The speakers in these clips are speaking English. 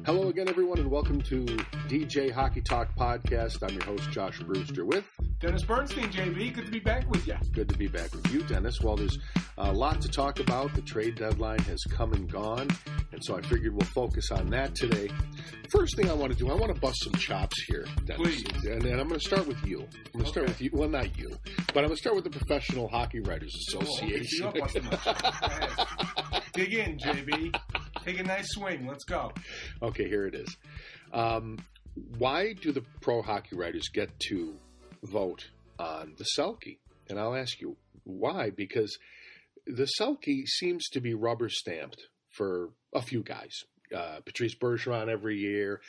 Hello again, everyone, and welcome to DJ Hockey Talk Podcast. I'm your host, Josh Brewster, with Dennis Bernstein, JB. Good to be back with you. Good to be back with you, Dennis. Well, there's a lot to talk about. The trade deadline has come and gone, and so I figured we'll focus on that today. First thing I want to do, I want to bust some chops here, Dennis. Please. And I'm going to start with you. I'm going to start with you. Well, not you, but I'm going to start with the Professional Hockey Writers Association. Dig in, JB. Take a nice swing. Let's go. Okay, here it is. Why do the pro hockey writers get to vote on the Selke? And I'll ask you why. Because the Selke seems to be rubber stamped for a few guys. Patrice Bergeron every year,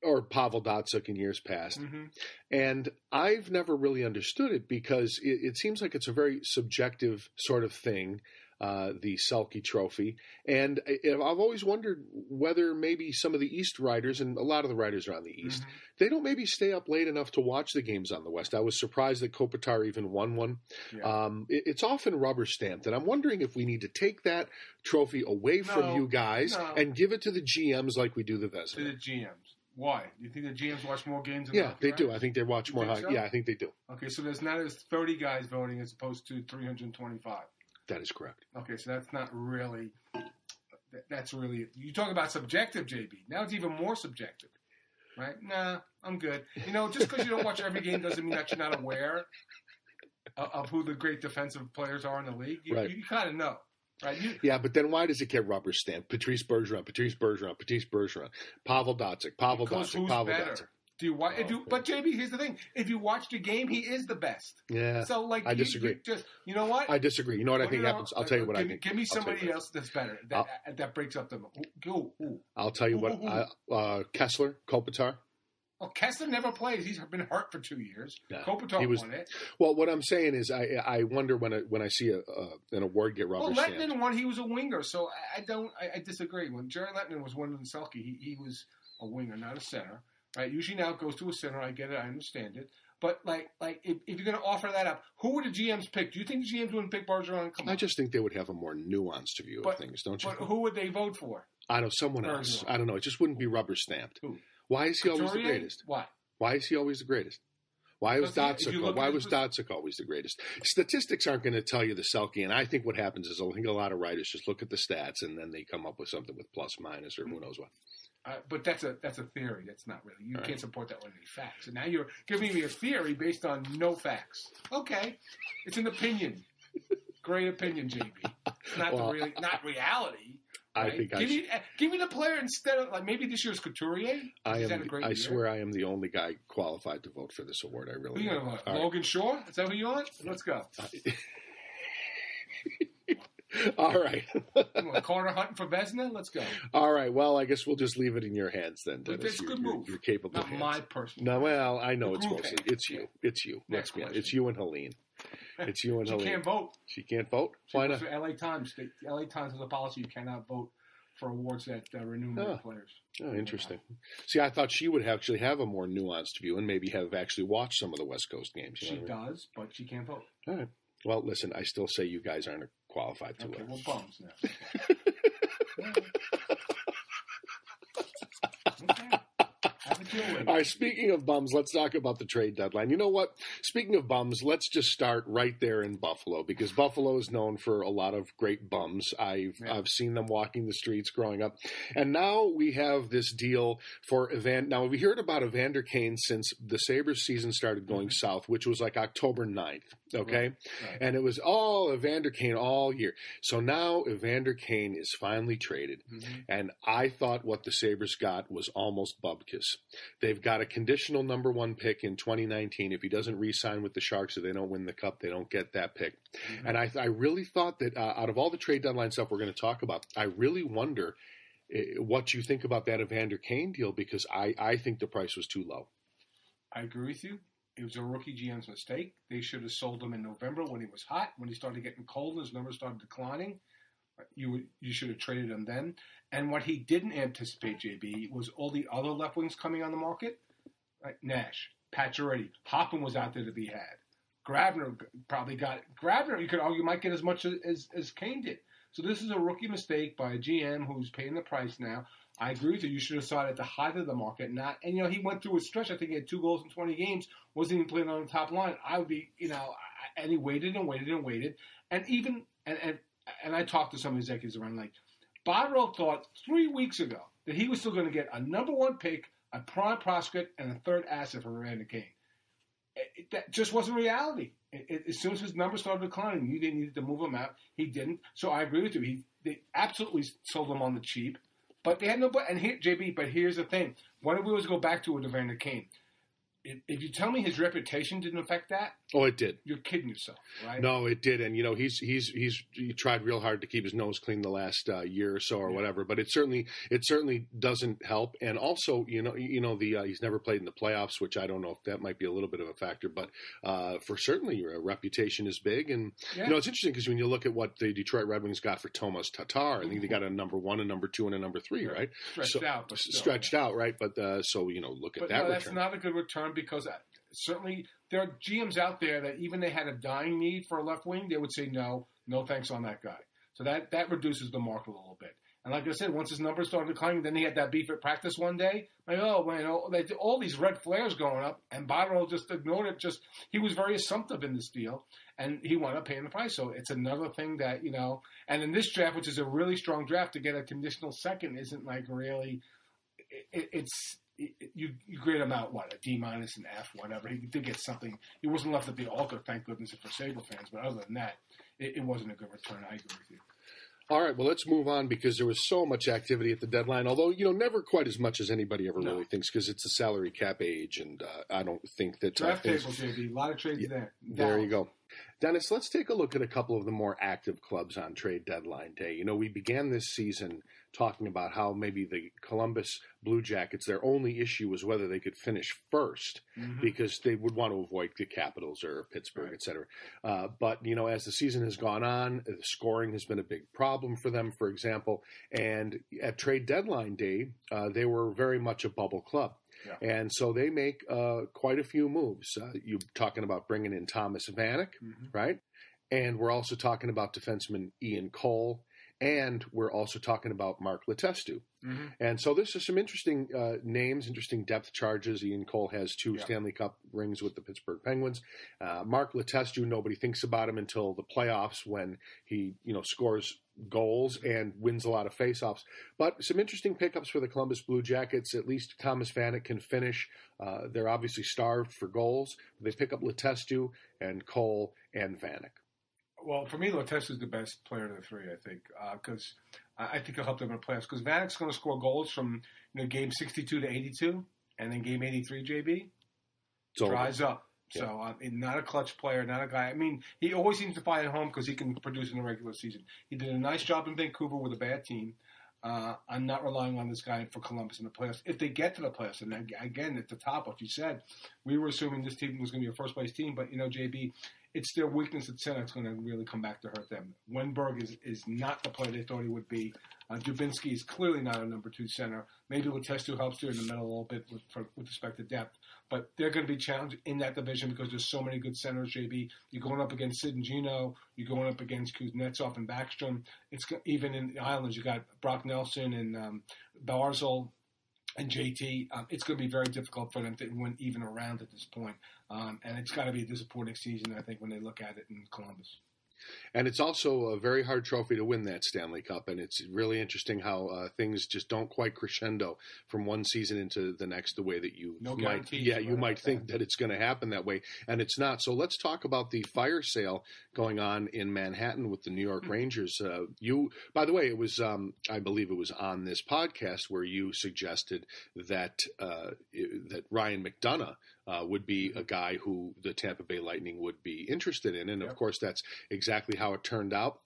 or Pavel Datsyuk in years past. Mm-hmm. And I've never really understood it because it seems like it's a very subjective sort of thing. The Selke Trophy. And I've always wondered whether maybe some of the East writers, and a lot of the writers are on the East, they don't maybe stay up late enough to watch the games on the West. I was surprised that Kopitar even won one. Yeah. It's often rubber stamped, and I'm wondering if we need to take that trophy away from you guys and give it to the GMs like we do the Vezina. To the GMs. Why? Do you think the GMs watch more games than Yeah, they do. I think they watch more hockey. So? Yeah, I think they do. Okay, so there's not as 30 guys voting as opposed to 325. That is correct. Okay, so that's not really – that's really – you talk about subjective, JB. Now it's even more subjective, right? Nah, I'm good. You know, just because you don't watch every game doesn't mean that you're not aware of who the great defensive players are in the league. You kind of know, right? Yeah, but then why does it get rubber stamped? Patrice Bergeron, Pavel Datsyuk, Pavel Datsyuk. But JB, here's the thing: if you watch the game, he is the best. Yeah. So I disagree. You know what? I disagree. You know what I think happens? I'll tell you what I think. Give me somebody else that's better. That breaks up the. Who? I'll tell you what. Kessler, Kopitar. Well, Kessler never plays. He's been hurt for 2 years. Yeah, Kopitar won it. Well, what I'm saying is, I wonder when I see an award get rubber stamped. Lehtinen won. He was a winger, so I disagree. When Jerry Lehtinen was winning the Selke, he was a winger, not a center. Right, usually now it goes to a center. I get it. I understand it. But if you're going to offer that up, who would the GMs pick? Do you think the GMs wouldn't pick Bergeron? I just think they would have a more nuanced view of things, don't you? But who would they vote for? I know someone else. I don't know. It just wouldn't be rubber stamped. Who? Why is he always the greatest? Why? Why is he always the greatest? Why was Datsyuk always the greatest? Statistics aren't going to tell you the Selke, and I think what happens is I think a lot of writers just look at the stats and then they come up with something with plus minus or who knows what. But that's a theory. That's not really. You can't support that with any facts. And now you're giving me a theory based on no facts. Okay, it's an opinion. Great opinion, JB. It's not not reality. Right? I think give me the player instead of maybe this year's Couturier. I swear I am the only guy qualified to vote for this award. I really. Who are you going to vote? Logan Shaw? Is that who you want? Let's go. All right. Carter hunting for Vezina? Let's go. All right. Well, I guess we'll just leave it in your hands then, Dennis. That's a good move. You're capable. Not hands. My personal. No, well, I know it's mostly. It's you. It's you. Next question. It's you and Helene. It's you and Helene. She can't vote. She can't vote? Why not? LA Times. LA Times has a policy you cannot vote for awards that remunerate players. Oh, interesting. See, I thought she would actually have a more nuanced view and maybe have actually watched some of the West Coast games. She does, but she can't vote. All right. Well, listen, I still say you guys aren't qualified to Okay, we're bums now. Okay. All right, speaking of bums, let's talk about the trade deadline. You know what? Speaking of bums, let's just start right there in Buffalo because Buffalo is known for a lot of great bums. I've seen them walking the streets growing up. And now we have this deal for Now, we heard about Evander Kane since the Sabres season started going south, which was like October 9th, okay? Right. And it was Evander Kane all year. So now Evander Kane is finally traded. Mm-hmm. And I thought what the Sabres got was almost bubkiss. They've got a conditional number 1 pick in 2019. If he doesn't re-sign with the Sharks, if they don't win the Cup, they don't get that pick. Mm-hmm. And I really thought that out of all the trade deadline stuff we're going to talk about, I really wonder what you think about that Evander Kane deal because I think the price was too low. I agree with you. It was a rookie GM's mistake. They should have sold him in November when he was hot. When he started getting cold and his numbers started declining, you should have traded him then. And what he didn't anticipate, JB, was all the other left wings coming on the market. Like Nash, Pacioretty, Hoffman was out there to be had. Grabner probably got – Grabner, you could argue, might get as much as Kane did. So this is a rookie mistake by a GM who's paying the price now. I agree with you. You should have started at the height of the market, not. And he went through a stretch. I think he had 2 goals in 20 games. Wasn't even playing on the top line. I would be, and he waited and waited and waited. And even and I talked to some executives around like, Botterill thought 3 weeks ago that he was still going to get a number 1 pick, a prime prospect, and a third asset from Evander Kane. That just wasn't reality. As soon as his numbers started declining, you needed to move him out. He didn't. So I agree with you. They absolutely sold him on the cheap. But they had no. And here, JB. But here's the thing. Why don't we always go back to Evander Kane? If you tell me his reputation didn't affect that, oh, it did. You're kidding yourself, right? No, it did, and he tried real hard to keep his nose clean the last year or so or whatever. But it certainly doesn't help. And also, he's never played in the playoffs, which I don't know if that might be a little bit of a factor. But for certainly, your reputation is big, and it's interesting because when you look at what the Detroit Red Wings got for Tomas Tatar, I think they got a number 1, a number 2, and a number 3, right? Stretched out, right? But look at that. No, return. That's not a good return. Because certainly there are GMs out there that even they had a dying need for a left wing, they would say no thanks on that guy. So that reduces the market a little bit. And like I said, once his numbers started declining, then he had that beef at practice one day. Like, oh man, all these red flares going up, and Botterill just ignored it. He was very assumptive in this deal, and he wound up paying the price. So it's another thing that and in this draft, which is a really strong draft, to get a conditional second isn't like really. You grade him out, a D- an F, whatever. He did get something. He wasn't left at the altar, thank goodness, for Sabre fans. But other than that, it wasn't a good return. I agree with you. All right, well, let's move on because there was so much activity at the deadline, although, never quite as much as anybody ever really thinks because it's a salary cap age, and I don't think that... Draft table, JB. A lot of trades there. There you go. Dennis, let's take a look at a couple of the more active clubs on trade deadline day. We began this season talking about how maybe the Columbus Blue Jackets, their only issue was whether they could finish first because they would want to avoid the Capitals or Pittsburgh, et cetera. But, as the season has gone on, the scoring has been a big problem for them, for example. And at trade deadline day, they were very much a bubble club. Yeah. And so they make quite a few moves. You're talking about bringing in Thomas Vanek, right? And we're also talking about defenseman Ian Cole. And we're also talking about Mark Letestu. And so this is some interesting names, interesting depth charges. Ian Cole has 2 Stanley Cup rings with the Pittsburgh Penguins. Mark Letestu, nobody thinks about him until the playoffs when he, scores goals and wins a lot of faceoffs. But some interesting pickups for the Columbus Blue Jackets. At least Thomas Vanek can finish. They're obviously starved for goals. They pick up Letestu and Cole and Vanek. Well, for me, Letestu is the best player of the 3, I think, because I think he'll help them in the playoffs. Because Vanek's going to score goals from game 62 to 82, and then game 83, JB, dries up. Yeah. So, not a clutch player, not a guy. I mean, he always seems to find at home because he can produce in the regular season. He did a nice job in Vancouver with a bad team. I'm not relying on this guy for Columbus in the playoffs. If they get to the playoffs, and again, at the top, what you said, we were assuming this team was going to be a first-place team, but, JB, it's their weakness at center that's going to really come back to hurt them. Wenberg is not the player they thought he would be. Dubinsky is clearly not a number 2 center. Maybe Letestu helps there in the middle a little bit with respect to depth. But they're going to be challenged in that division because there's so many good centers, JB. You're going up against Sid and Gino. You're going up against Kuznetsov and Backstrom. Even in the Islanders, you got Brock Nelson and Barzal and JT. It's going to be very difficult for them to win even a round at this point. And it's got to be a disappointing season, I think, when they look at it in Columbus. And it's also a very hard trophy to win that Stanley Cup, and it's really interesting how things just don't quite crescendo from one season into the next the way that you might think that it's going to happen that way, and it's not. So let's talk about the fire sale going on in Manhattan with the New York Rangers. By the way, it was I believe it was on this podcast where you suggested that that Ryan McDonough would be a guy who the Tampa Bay Lightning would be interested in, and of course that's exactly how it turned out.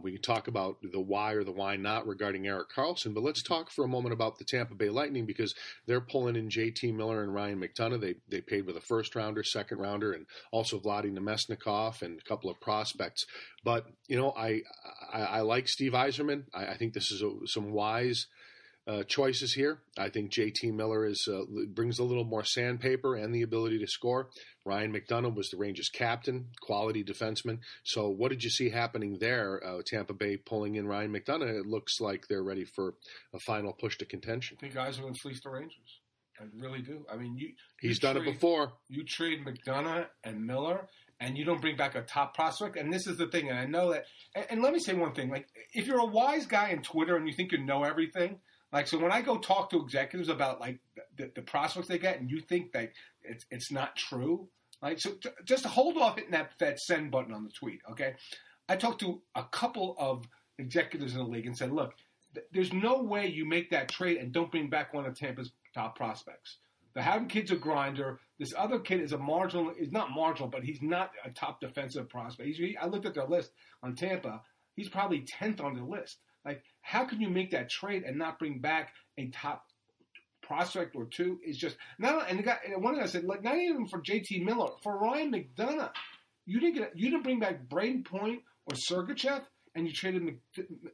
We can talk about the why or the why not regarding Erik Karlsson, but let's talk for a moment about the Tampa Bay Lightning because they're pulling in JT Miller and Ryan McDonough. They paid with a first-rounder, second-rounder, and also Vladdy Nemesnikov and a couple of prospects. But, I like Steve Yzerman. I think this is some wise choices here. I think JT Miller brings a little more sandpaper and the ability to score. Ryan McDonagh was the Rangers captain, quality defenseman. So what did you see happening there? Tampa Bay pulling in Ryan McDonagh. It looks like they're ready for a final push to contention. I think guys are going to fleece the Rangers. I really do. I mean, he's done it before. You trade McDonagh and Miller, and you don't bring back a top prospect. And this is the thing, and I know that. And let me say one thing: like, if you're a wise guy on Twitter and you think you know everything, like, so when I go talk to executives about like the prospects they get, and you think that it's not true, like, so just hold off hitting that send button on the tweet, okay? I talked to a couple of executives in the league and said, look, there's no way you make that trade and don't bring back one of Tampa's top prospects. The Howden kid's a grinder. This other kid is not marginal, but he's not a top defensive prospect. I looked at their list on Tampa. He's probably 10th on the list. Like, how can you make that trade and not bring back a top prospect or two? Is just not. And one guy said, like, not even for JT Miller, for Ryan McDonagh, you didn't bring back Braden Point or Sergachev, and you traded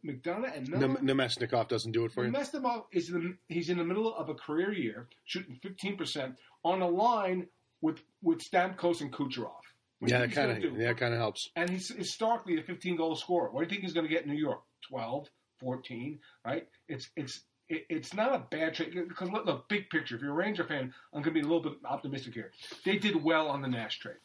McDonagh and Miller. Nemesnikov doesn't do it for you. Nemesnikov he's in the middle of a career year, shooting 15% on a line with Stamkos and Kucherov. Yeah, it kind of helps. And he's historically a 15-goal scorer. What do you think he's going to get in New York? 12, 14, right? It's not a bad trade because look, big picture. If you're a Ranger fan, I'm going to be a little bit optimistic here. They did well on the Nash trade.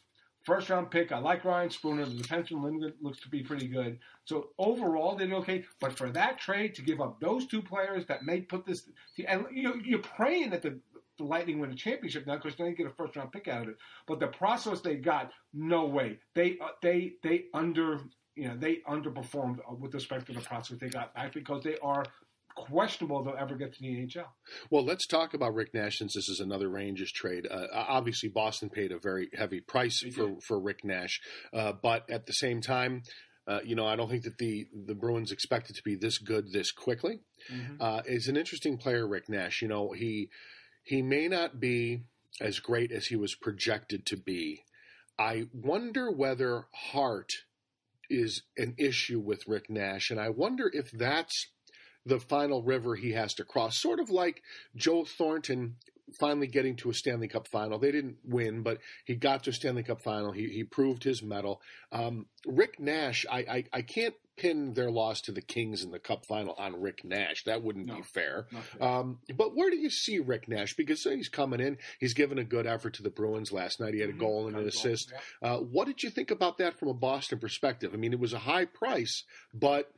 First round pick. I like Ryan Spooner. The defenseman Lindgren looks to be pretty good. So overall, they did okay. But for that trade to give up those two players that may put this, and you're praying that the Lightning win a championship now because they get a first round pick out of it. But the process they got, no way. They underperformed with respect to the process they got back because they are questionable they'll ever get to the NHL. Well, let's talk about Rick Nash since this is another Rangers trade. Obviously, Boston paid a very heavy price for Rick Nash, but at the same time, I don't think that the Bruins expected to be this good this quickly. Mm-hmm. It's an interesting player, Rick Nash. He may not be as great as he was projected to be. I wonder whether heart is an issue with Rick Nash, and I wonder if that's the final river he has to cross, sort of like Joe Thornton finally getting to a Stanley Cup final. They didn't win, but he got to a Stanley Cup final. He proved his mettle. Rick Nash, I can't pin their loss to the Kings in the Cup final on Rick Nash. That wouldn't be fair. But where do you see Rick Nash? Because he's coming in. He's given a good effort to the Bruins last night. He had a goal and an assist. Yeah. What did you think about that from a Boston perspective? I mean, it was a high price, but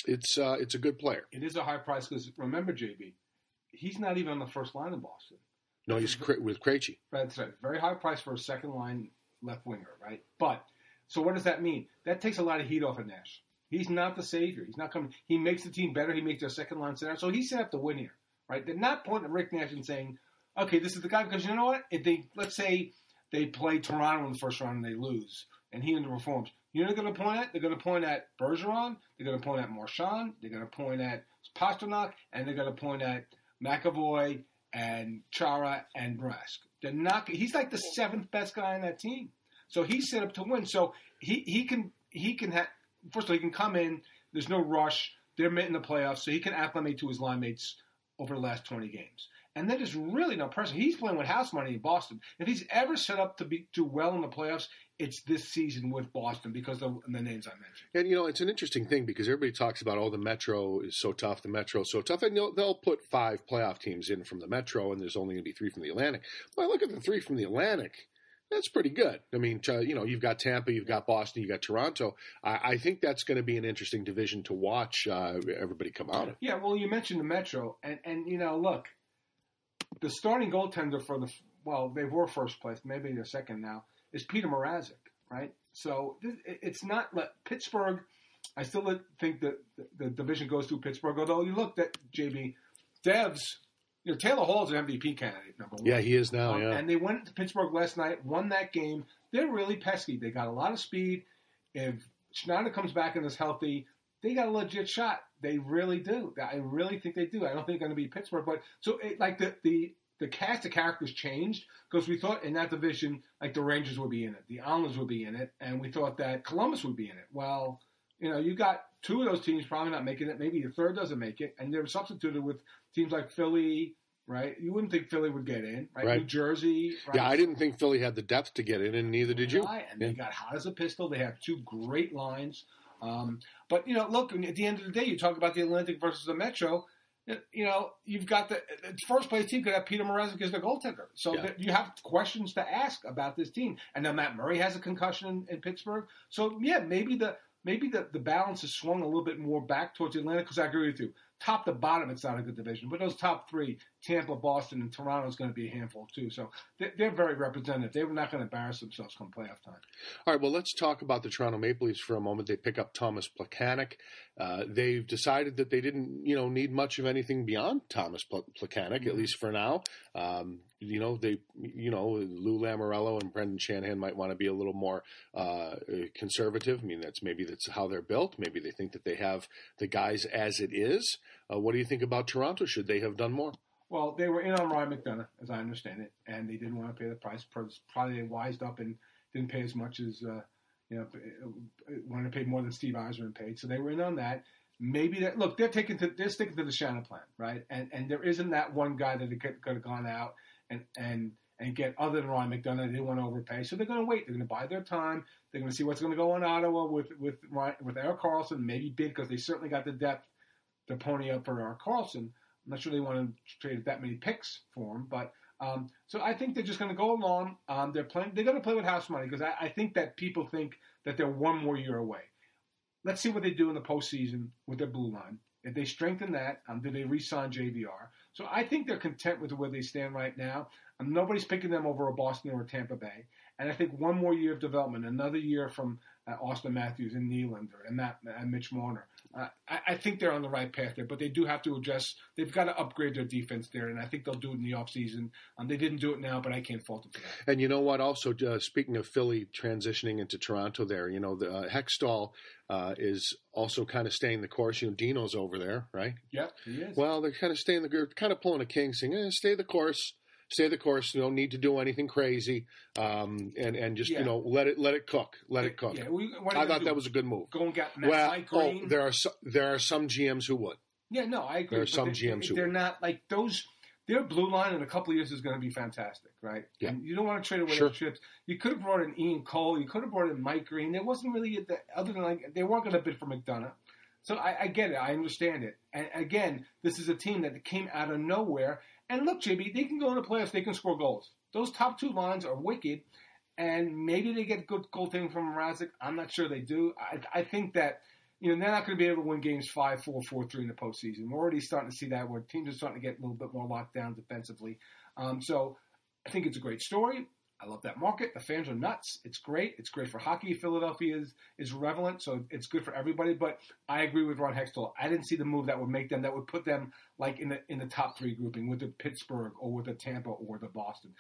it's a good player. It is a high price because remember, JB, he's not even on the first line in Boston. No, he's with Krejci. That's right. Very high price for a second line left winger, right? But so what does that mean? That takes a lot of heat off of Nash. He's not the savior. He's not coming. He makes the team better. He makes their second line center. So he's set up to win here, right? They're not pointing at Rick Nash and saying, okay, this is the guy. Because you know what? If let's say they play Toronto in the first round and they lose, and he underperforms. You know what they're going to point at? They're going to point at Bergeron. They're going to point at Marchand. They're going to point at Pasternak. And they're going to point at McAvoy and Chara and Brask. They're not. He's like the seventh best guy on that team. So he's set up to win. So he can have. First of all, he can come in. There's no rush. They're in the playoffs, so he can acclimate to his line mates over the last 20 games. And then there's really no pressure. He's playing with house money in Boston. If he's ever set up to do well in the playoffs, it's this season with Boston because of the names I mentioned. And, it's an interesting thing because everybody talks about, the Metro is so tough, the Metro is so tough. And they'll put 5 playoff teams in from the Metro, and there's only going to be 3 from the Atlantic. Well, look at the 3 from the Atlantic. That's pretty good. I mean, you've got Tampa, you've got Boston, you've got Toronto. I think that's going to be an interesting division to watch everybody come out of. Yeah, well, you mentioned the Metro, and look, the starting goaltender for they were first place, maybe they're second now, is Peter Mrazek, right? So it's not Pittsburgh. I still think that the division goes through Pittsburgh, although you looked at JB Devs. Taylor Hall's an MVP candidate, number one. Yeah, he is now, yeah. And they went to Pittsburgh last night, won that game. They're really pesky. They got a lot of speed. If Schneider comes back and is healthy, they got a legit shot. They really do. I really think they do. I don't think they're going to be Pittsburgh. But so, the cast of characters changed because we thought in that division, the Rangers would be in it. The Islanders would be in it. And we thought that Columbus would be in it. Well, You got two of those teams probably not making it. Maybe the third doesn't make it, and they're substituted with teams like Philly. Right, you wouldn't think Philly would get in, right? New Jersey, right? Yeah, I didn't think Philly had the depth to get in, and neither did you. Right, and they got hot as a pistol. They have two great lines, but look, at the end of the day, you talk about the Atlantic versus the Metro. You've got the first place team could have Peter Mrazek as the goaltender, so you have questions to ask about this team. And now Matt Murray has a concussion in Pittsburgh, so yeah, maybe the balance is swung a little bit more back towards Atlanta, because I agree with you. Top to bottom, it's not a good division. But those top three, Tampa, Boston, and Toronto, is going to be a handful too. So they're very representative. They're not going to embarrass themselves come playoff time. All right, well, let's talk about the Toronto Maple Leafs for a moment. They pick up Thomas Plekanec. They've decided that they didn't, need much of anything beyond Thomas Plekanec, at least for now. Lou Lamoriello and Brendan Shanahan might want to be a little more conservative. I mean, that's how they're built. Maybe they think that they have the guys as it is. What do you think about Toronto? Should they have done more? Well, they were in on Ryan McDonough, as I understand it, and they didn't want to pay the price. Probably they wised up and didn't pay as much as wanted to pay more than Steve Yzerman paid. So they were in on that. Maybe they're sticking to the Shannon plan, right? And there isn't that one guy that could have gone out and get other than Ryan McDonough. They didn't want to overpay, so they're going to wait. They're going to buy their time. They're going to see what's going to go in Ottawa with Erik Karlsson. Maybe bid, because they certainly got the depth to pony up for Erik Karlsson. I'm not sure they want to trade that many picks for him, but so I think they're just going to go along. They're going to play with house money, because I think that people think that they're one more year away. Let's see what they do in the postseason with their blue line. If they strengthen that, do they re-sign JVR? So I think they're content with where they stand right now. Nobody's picking them over a Boston or a Tampa Bay. And I think one more year of development, another year from Austin Matthews and Nylander and Mitch Marner. I think they're on the right path there, but they do have to adjust. They've got to upgrade their defense there, and I think they'll do it in the offseason. They didn't do it now, but I can't fault them for that. And you know what? Also, speaking of Philly transitioning into Toronto there, the Hextall is also kind of staying the course. Dino's over there, right? Yep, he is. Well, they're kind of kind of pulling a king, saying, stay the course. Stay the course. You don't need to do anything crazy, and just let it cook. Let it cook. Yeah, I thought that was a good move. Go and get Mike Green. There are some GMs who would. Yeah, no, I agree. There are some GMs who they're would. Not like those. Their blue line in a couple of years is going to be fantastic, right? Yeah. And you don't want to trade away those chips. You could have brought in Ian Cole. You could have brought in Mike Green. There wasn't really other than they weren't going to bid for McDonough. So I get it. I understand it. And again, this is a team that came out of nowhere. And look, JB, they can go in the playoffs. They can score goals. Those top two lines are wicked, and maybe they get good goaltending from Mrazek. I'm not sure they do. I think that they're not going to be able to win games 5-4, 4-3 in the postseason. We're already starting to see that where teams are starting to get a little bit more locked down defensively. So I think it's a great story. I love that market. The fans are nuts. It's great. It's great for hockey. Philadelphia is relevant, so it's good for everybody. But I agree with Ron Hextall. I didn't see the move that would put them like in the top three grouping with the Pittsburgh or with the Tampa or the Boston.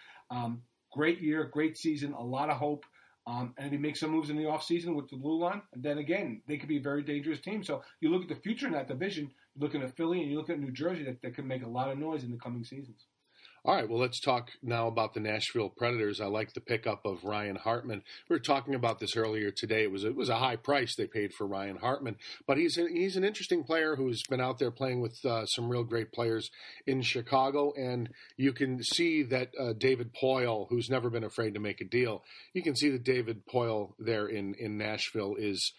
Great year, great season, a lot of hope. And if he makes some moves in the offseason with the blue line, and then again, they could be a very dangerous team. So you look at the future in that division, you're looking at Philly and you look at New Jersey that can make a lot of noise in the coming seasons. All right, well, let's talk now about the Nashville Predators. I like the pickup of Ryan Hartman. We were talking about this earlier today. It was a high price they paid for Ryan Hartman, but he's an interesting player who's been out there playing with some real great players in Chicago, and you can see that David Poile, who's never been afraid to make a deal, you can see that David Poile there in Nashville is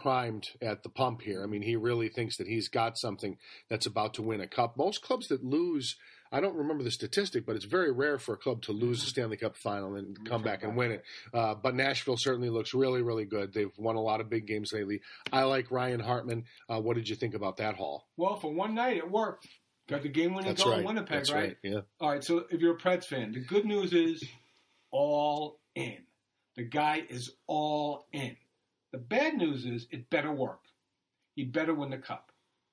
primed at the pump here. I mean, he really thinks that he's got something that's about to win a cup. Most clubs that lose, I don't remember the statistic, but it's very rare for a club to lose the Stanley Cup final and come back and win it. But Nashville certainly looks really, really good. They've won a lot of big games lately. I like Ryan Hartman. What did you think about that haul? Well, for one night, it worked. Got the game-winning goal in Winnipeg, That's right? Yeah. All right, so if you're a Preds fan, the good news is all in. The guy is all in. The bad news is it better work. He better win the cup.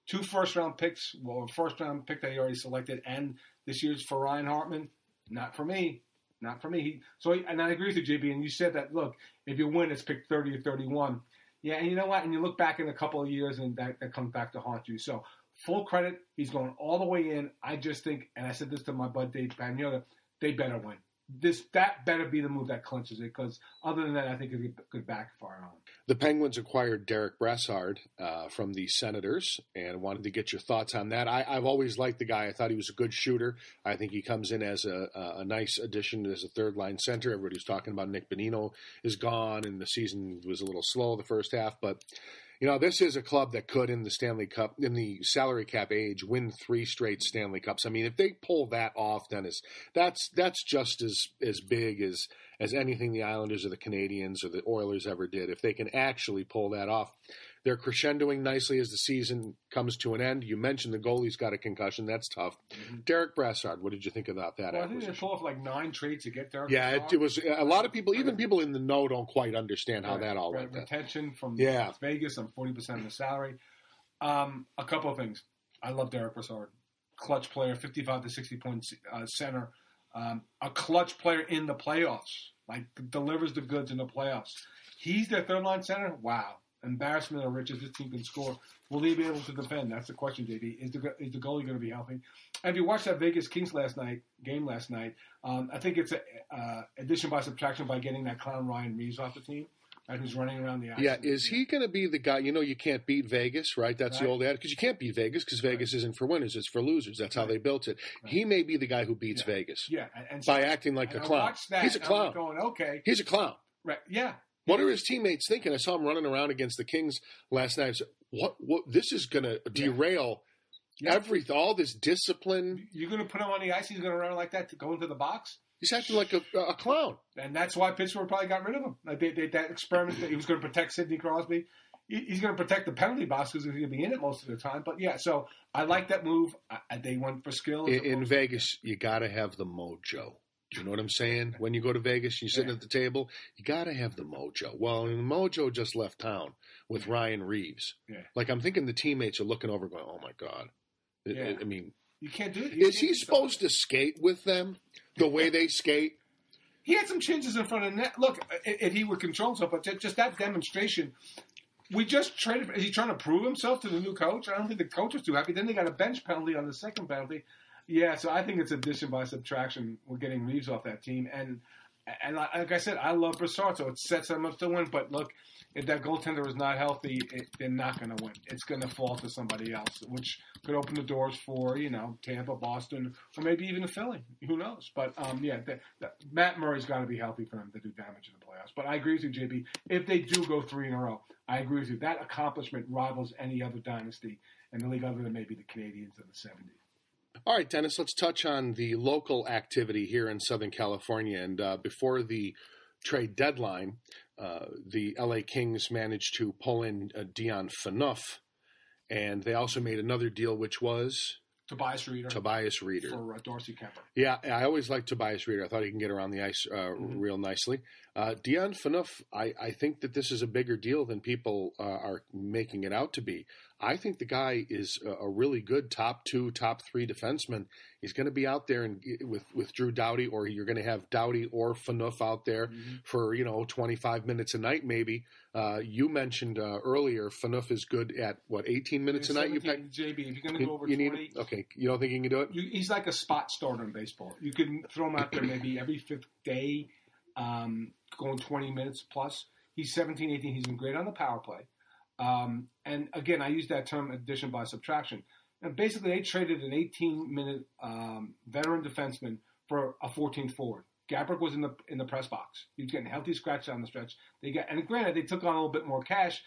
2 first-round picks, well, a first-round pick that he already selected, and this year's for Ryan Hartman, not for me. Not for me. And I agree with you, JB, and you said that, look, if you win, it's pick 30 or 31. Yeah, and you know what? And you look back in a couple of years, and that comes back to haunt you. So, full credit. He's going all the way in. I just think, and I said this to my bud Dave Pagnotta, they better win. that better be the move that clinches it, because other than that, I think it could backfire on them. The Penguins acquired Derek Brassard from the Senators, and wanted to get your thoughts on that. I've always liked the guy. I thought he was a good shooter. I think he comes in as a nice addition as a third-line center. Everybody was talking about Nick Bonino is gone, and the season was a little slow the first half. But, this is a club that could, in the Stanley Cup, in the salary cap age, win 3 straight Stanley Cups. I mean, if they pull that off, Dennis, that's just as big as anything the Islanders or the Canadians or the Oilers ever did. If they can actually pull that off, they're crescendoing nicely as the season comes to an end. You mentioned the goalie's got a concussion. That's tough. Mm-hmm. Derek Brassard, what did you think about that? Well, I think they pull off like 9 trades to get Derek. Yeah, it was a lot of people, even people in the know, don't quite understand how that all went. Retention from Las Vegas on 40% of the salary. A couple of things. I love Derek Brassard. Clutch player, 55 to 60 point center. A clutch player in the playoffs, like delivers the goods in the playoffs. He's their third-line center. Wow. Embarrassment of riches. This team can score. Will they be able to defend? That's the question, JB. Is the goalie going to be healthy? And if you watched that Vegas Kings game last night, I think it's an addition by subtraction by getting that clown Ryan Reaves off the team, right, who's running around the ice. Yeah, is he going to be the guy? You can't beat Vegas, right? That's the old ad. Because you can't beat Vegas because Vegas isn't for winners. It's for losers. That's how they built it. Right. He may be the guy who beats Vegas and by acting like a clown. He's a clown. Going, okay. He's a clown. Right, yeah. What are his teammates thinking? I saw him running around against the Kings last night. I said, what? This is going to derail all this discipline. You're going to put him on the ice? He's going to run like that to go into the box? He's acting like a clown. And that's why Pittsburgh probably got rid of him. Like that experiment that he was going to protect Sidney Crosby. He's going to protect the penalty box because he's going to be in it most of the time. But, so I like that move. They went for skill. In Vegas, you got to have the mojo. Do you know what I'm saying? When you go to Vegas, you're sitting at the table, you got to have the mojo. Well, the mojo just left town with Ryan Reaves. Yeah. Like, I'm thinking the teammates are looking over going, oh, my God. I mean, you can't do it. Is he supposed to skate with them the way they skate? He had some changes in front of the net. Look, if he would control himself, but just that demonstration, we just traded. Is he trying to prove himself to the new coach? I don't think the coach was too happy. Then they got a bench penalty on the second penalty. Yeah, so I think it's addition by subtraction. We're getting Reaves off that team. And like I said, I love Brassard, so it sets them up to win. But look, if that goaltender is not healthy, they're not going to win. It's going to fall to somebody else, which could open the doors for, Tampa, Boston, or maybe even a Philly. Who knows? But, Matt Murray's got to be healthy for them to do damage in the playoffs. But I agree with you, JB. If they do go 3 in a row, I agree with you. That accomplishment rivals any other dynasty in the league other than maybe the Canadians in the 70s. All right, Dennis, let's touch on the local activity here in Southern California. And before the trade deadline, the LA Kings managed to pull in Dion Phaneuf, and they also made another deal, which was Tobias Reeder for Darcy Kemper. Yeah, I always liked Tobias Reeder. I thought he can get around the ice real nicely. Dion Phaneuf, I think that this is a bigger deal than people are making it out to be. I think the guy is a really good top 2, top 3 defenseman. He's going to be out there with Drew Doughty, or you're going to have Doughty or Phaneuf out there for 25 minutes a night maybe. You mentioned earlier Phaneuf is good at 18 minutes a night. JB, if you're going to go over 20, okay, you don't think he can do it? He's like a spot starter in baseball. You can throw him out there maybe every 5th day, going 20 minutes plus. He's 17, 18. He's been great on the power play. And again, I use that term addition by subtraction. And basically, they traded an 18-minute veteran defenseman for a 14th forward. Gabrick was in the press box. He was getting healthy scratch down the stretch. And granted, they took on a little bit more cash.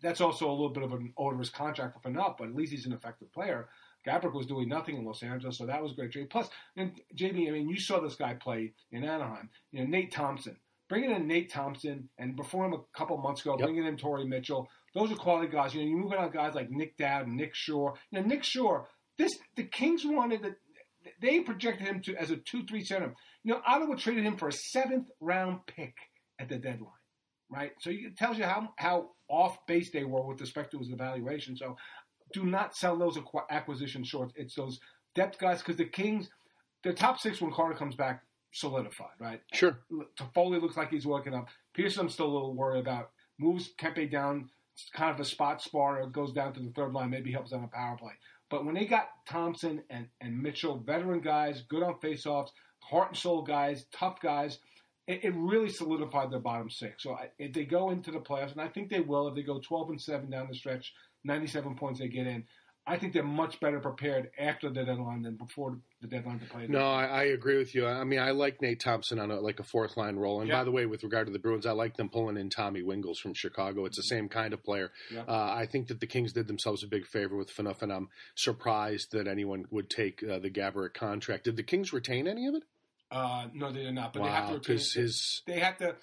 That's also a little bit of an onerous contract for Phaneuf, but at least he's an effective player. Gabrick was doing nothing in Los Angeles, so that was a great trade. Plus, and JB, I mean, you saw this guy play in Anaheim. Nate Thompson. Bringing in Nate Thompson, and before him a couple months ago, bringing in Torrey Mitchell. Those are quality guys. You're moving on guys like Nick Dowd and Nick Shore. Nick Shore, the Kings wanted that. They projected him as a 2-3 center. Ottawa traded him for a 7th-round pick at the deadline, right? So it tells you how off base they were with respect to his evaluation. So do not sell those acquisition shorts. It's those depth guys, because the Kings, the top 6 when Carter comes back, solidified, right? Sure. Toffoli looks like he's working up. Pearson, I'm still a little worried about. Moves Kempe down, kind of a spot spar, goes down to the 3rd line, maybe helps on a power play. But when they got Thompson and Mitchell, veteran guys, good on faceoffs, heart and soul guys, tough guys. It really solidified their bottom six. So if they go into the playoffs, and I think they will, if they go 12-7 down the stretch, 97 points they get in, I think they're much better prepared after the deadline than before the deadline to play. No, I agree with you. I mean, I like Nate Thompson on a fourth line role. And by the way, with regard to the Bruins, I like them pulling in Tommy Wingles from Chicago. It's the same kind of player. Yep. I think that the Kings did themselves a big favor with Phaneuf, and I'm surprised that anyone would take the Gaborik contract. Did the Kings retain any of it? No, they did not. But wow, they have to retain it.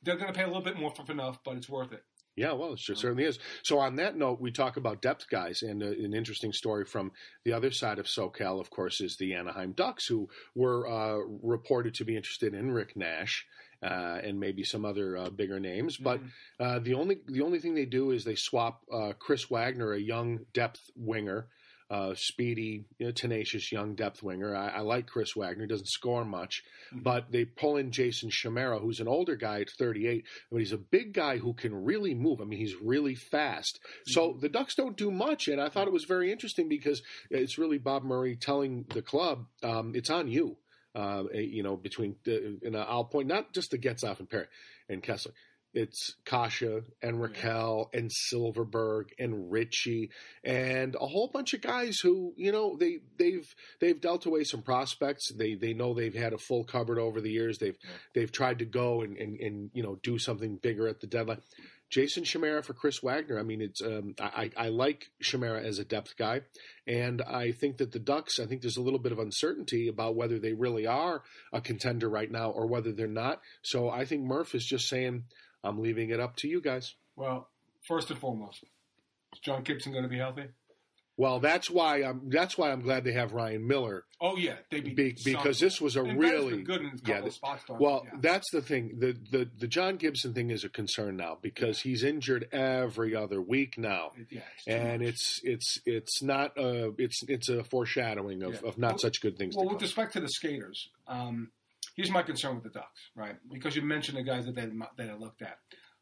They're going to pay a little bit more for Phaneuf, but it's worth it. Yeah, well, it certainly is. So on that note, we talk about depth guys, and an interesting story from the other side of SoCal, of course, is the Anaheim Ducks, who were reported to be interested in Rick Nash and maybe some other bigger names. But the only thing they do is they swap Chris Wagner, a young depth winger, speedy, tenacious young depth winger. I like Chris Wagner. Doesn't score much, but they pull in Jason Chimera, who's an older guy at 38, but he's a big guy who can really move. I mean, he's really fast. So the Ducks don't do much, and I thought it was very interesting because it's really Bob Murray telling the club, it's on you. Between and I'll point not just the Getzlaff and Perry and Kessler. It's Kasha and Raquel and Silverberg and Richie and a whole bunch of guys who, they've dealt away some prospects. They know they've had a full cupboard over the years. They've tried to go and do something bigger at the deadline. Jason Chimera for Chris Wagner. I mean, it's I like Chimera as a depth guy, and I think that the Ducks, I think there's a little bit of uncertainty about whether they really are a contender right now or whether they're not. So I think Murph is just saying, I'm leaving it up to you guys. Well, first and foremost, is John Gibson going to be healthy? Well, that's why I'm glad they have Ryan Miller. Oh yeah, because this was a really good in a couple of spots. That's the thing. The John Gibson thing is a concern now because he's injured every other week now, it's not it's a foreshadowing of not such good things. Well, with respect to the skaters, here's my concern with the Ducks, right? Because you mentioned the guys that they looked at.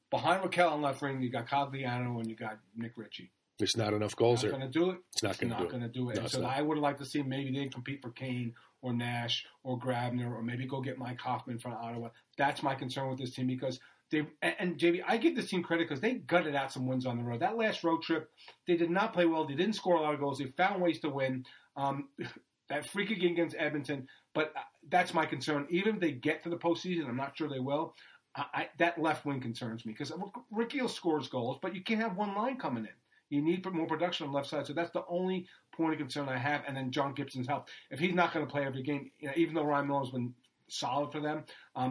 Behind Raquel on left wing, you got Cogliano and you got Nick Ritchie. There's not enough goals there. Not going to do it. It's not going to do it. No, so I would like to see maybe they compete for Kane or Nash or Grabner or maybe go get Mike Hoffman from Ottawa. That's my concern with this team because and JB, I give this team credit because they gutted out some wins on the road. That last road trip, they did not play well. They didn't score a lot of goals. They found ways to win. That freaky game against Edmonton, but that's my concern. Even if they get to the postseason, I'm not sure they will. That left wing concerns me because Ricky scores goals, but you can't have one line coming in. You need more production on the left side, so that's the only point of concern I have. And then John Gibson's health. If he's not going to play every game, even though Ryan Miller's been solid for them,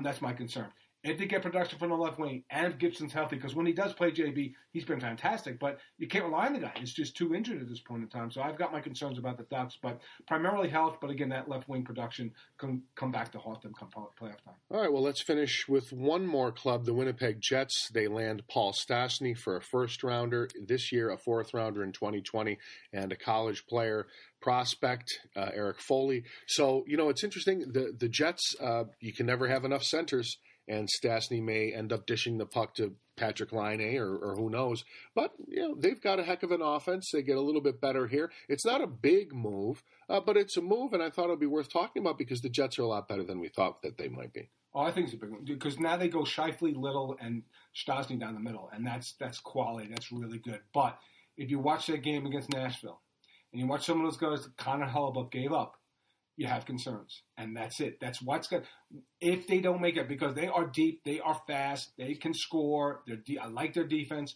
that's my concern. If they get production from the left wing and if Gibson's healthy, because when he does play JB, he's been fantastic, but you can't rely on the guy. He's just too injured at this point in time. So I've got my concerns about the Ducks, but primarily health, but again, that left wing production can come back to haunt them come playoff time. All right, well, let's finish with one more club, the Winnipeg Jets. They land Paul Stastny for a first-rounder this year, a fourth-rounder in 2020, and a college player prospect, Eric Foley. So, it's interesting. The Jets, you can never have enough centers. And Stastny may end up dishing the puck to Patrick Laine or who knows. But, they've got a heck of an offense. They get a little bit better here. It's not a big move, but it's a move, and I thought it would be worth talking about because the Jets are a lot better than we thought that they might be. Oh, I think it's a big one because now they go Scheifele, Little, and Stastny down the middle, and that's quality. That's really good. But if you watch that game against Nashville and you watch some of those guys that Connor Hellebuyck gave up, you have concerns, and that's it. That's what's good. If they don't make it, because they are deep, they are fast, they can score. I like their defense.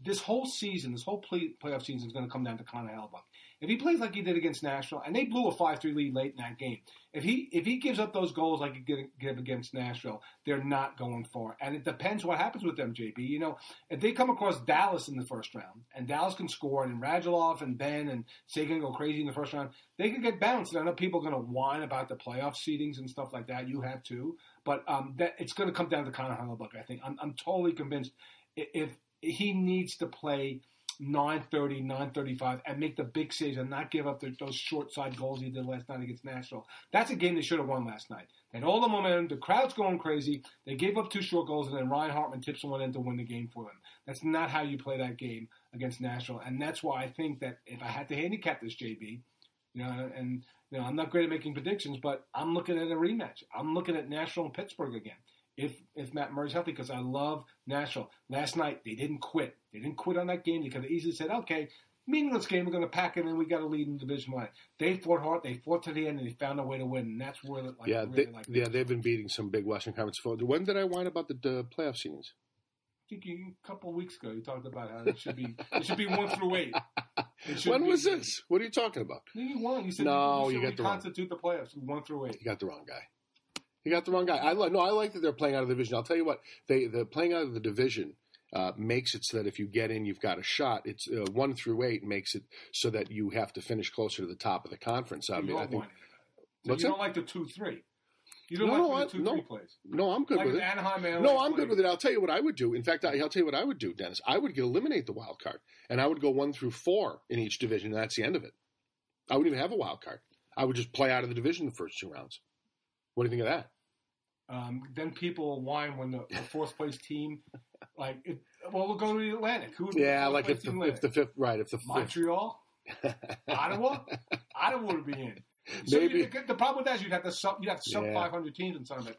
This whole season, this whole playoff season is going to come down to Connor Hellebuyck. If he plays like he did against Nashville, and they blew a 5-3 lead late in that game, if he gives up those goals like he gave against Nashville, they're not going far. And it depends what happens with them, JB. If they come across Dallas in the first round, and Dallas can score, and Radulov and Ben and Sagan go crazy in the first round, they can get bounced. And I know people are going to whine about the playoff seedings and stuff like that. You have too. But that it's going to come down to Connor Hellebuyck, I think. I'm totally convinced if he needs to play 9:30, 9:35, and make the big saves and not give up those short side goals he did last night against Nashville. That's a game they should have won last night. They had all the momentum. The crowd's going crazy. They gave up 2 short goals, and then Ryan Hartman tips one in to win the game for them. That's not how you play that game against Nashville, and that's why I think that if I had to handicap this, JB, And I'm not great at making predictions, but I'm looking at a rematch. I'm looking at Nashville and Pittsburgh again. If Matt Murray's healthy, because I love Nashville. Last night, they didn't quit. They didn't quit on that game. They could have easily said, okay, meaningless game, we're going to pack it in, we got to lead in the division line. They fought hard, they fought to the end, and they found a way to win, and that's where they've been beating some big Western Conference foes. When did I whine about the playoff seedings? I think a couple of weeks ago you talked about how it should be 1 through 8. When was this? What are you talking about? You won. You said you got reconstitute the playoffs 1 through 8. You got the wrong guy. I like that they're playing out of the division. I'll tell you what, the playing out of the division makes it so that if you get in, you've got a shot. It's 1 through 8 makes it so that you have to finish closer to the top of the conference. I think. You don't like the 2-3. You don't like the 2-3 plays. No, I'm good with it. I'm good with it. I'll tell you what I would do. In fact, I'll tell you what I would do, Dennis. I would eliminate the wild card, and I would go 1 through 4 in each division, and that's the end of it. I wouldn't even have a wild card. I would just play out of the division the first 2 rounds. What do you think of that? Then people will whine when the fourth place team, we'll go to the Atlantic. Who would be if the fifth, right? If the Montreal, Ottawa would be in. So maybe the problem with that is you'd have sub 500 teams in some of it.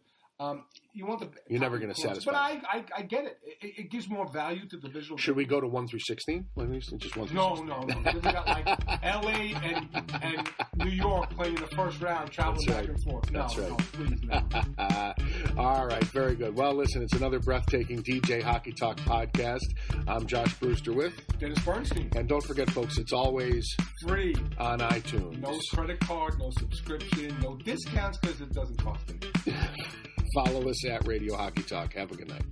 You're never going to satisfy. But I get it. It gives more value to the divisional. Should we go to 1 through 16? Just 1 through 16? No. We got L.A. and New York playing in the first round, traveling back and forth. That's right. No, please, no. All right, very good. Well, listen, it's another breathtaking DJ Hockey Talk podcast. I'm Josh Brewster with Dennis Bernstein. And don't forget, folks, it's always free on iTunes. No credit card, no subscription, no discounts because it doesn't cost anything. Follow us at Radio Hockey Talk. Have a good night.